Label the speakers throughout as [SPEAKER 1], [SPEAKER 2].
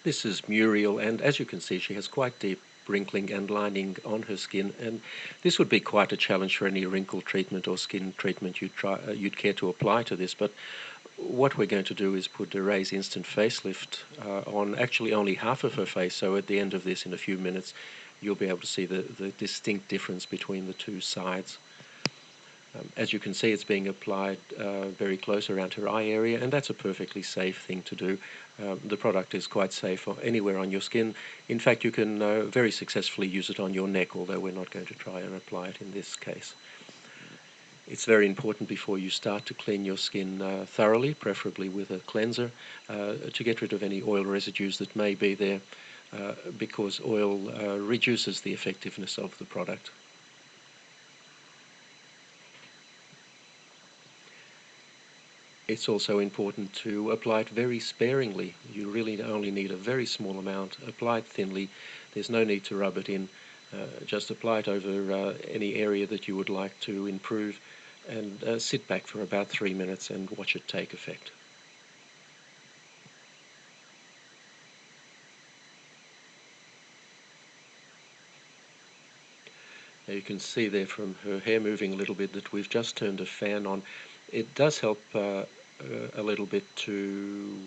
[SPEAKER 1] This is Muriel, and as you can see, she has quite deep wrinkling and lining on her skin, and this would be quite a challenge for any wrinkle treatment or skin treatment you'd care to apply to this. But what we're going to do is put a Raise Instant Facelift on actually only half of her face, so at the end of this, in a few minutes, you'll be able to see the distinct difference between the two sides. As you can see, it's being applied very close around her eye area, and that's a perfectly safe thing to do. The product is quite safe anywhere on your skin. In fact, you can very successfully use it on your neck, although we're not going to try and apply it in this case. It's very important before you start to clean your skin thoroughly, preferably with a cleanser, to get rid of any oil residues that may be there, because oil reduces the effectiveness of the product. It's also important to apply it very sparingly. You really only need a very small amount. Apply it thinly. There's no need to rub it in. Just apply it over any area that you would like to improve, and sit back for about 3 minutes and watch it take effect. Now you can see there from her hair moving a little bit that we've just turned a fan on. It does help a little bit to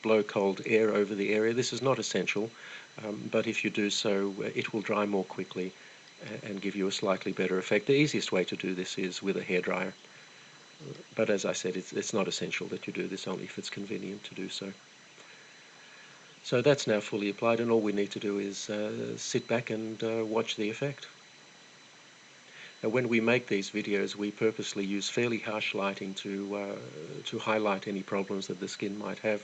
[SPEAKER 1] blow cold air over the area. This is not essential, but if you do so, it will dry more quickly and give you a slightly better effect. The easiest way to do this is with a hairdryer, but as I said, it's not essential that you do this, only if it's convenient to do so. So that's now fully applied, and all we need to do is sit back and watch the effect. Now, when we make these videos, we purposely use fairly harsh lighting to highlight any problems that the skin might have,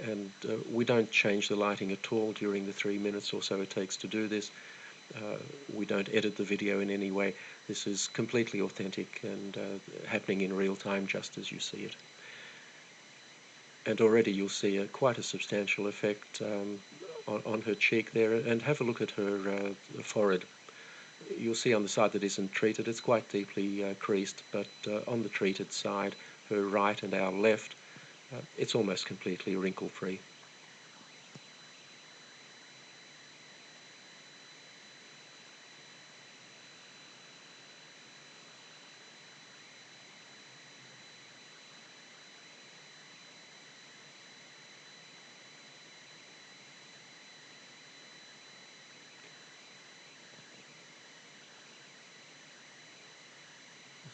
[SPEAKER 1] and we don't change the lighting at all during the 3 minutes or so it takes to do this. We don't edit the video in any way. This is completely authentic and happening in real time, just as you see it. And already you'll see quite a substantial effect on her cheek there, and have a look at her forehead. You'll see on the side that isn't treated, it's quite deeply creased, but on the treated side, her right and our left, it's almost completely wrinkle-free.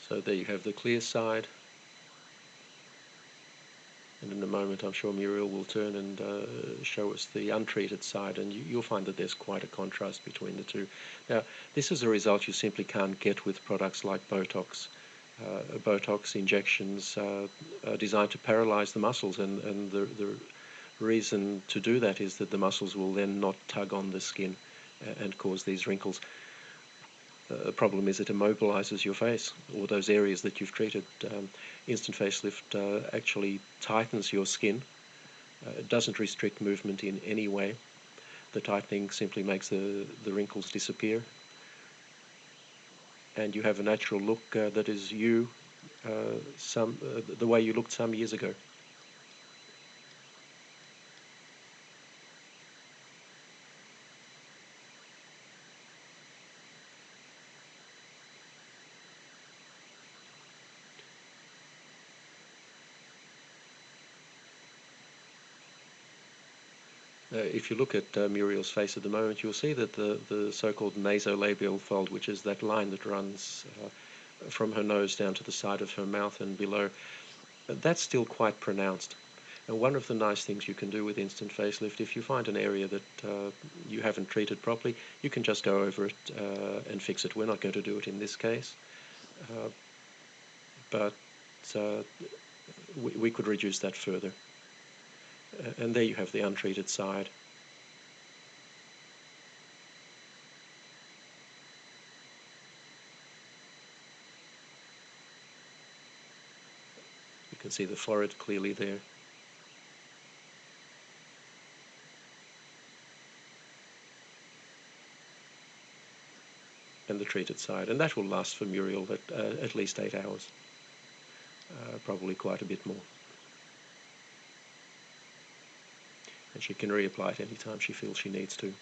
[SPEAKER 1] So there you have the clear side, and in a moment I'm sure Muriel will turn and show us the untreated side, and you'll find that there's quite a contrast between the two. Now, this is a result you simply can't get with products like Botox. Botox injections are designed to paralyze the muscles, and the reason to do that is that the muscles will then not tug on the skin and cause these wrinkles. The problem is it immobilizes your face, or those areas that you've treated. Instant facelift actually tightens your skin. It doesn't restrict movement in any way. The tightening simply makes the wrinkles disappear, and you have a natural look that is you, the way you looked some years ago. If you look at Muriel's face at the moment, you'll see that the so-called nasolabial fold, which is that line that runs from her nose down to the side of her mouth and below, that's still quite pronounced. And one of the nice things you can do with instant facelift, if you find an area that you haven't treated properly, you can just go over it and fix it. We're not going to do it in this case, but we could reduce that further. And there you have the untreated side. You can see the forehead clearly there. And the treated side. And that will last for Muriel at least 8 hours. Probably quite a bit more. and she can reapply it anytime she feels she needs to.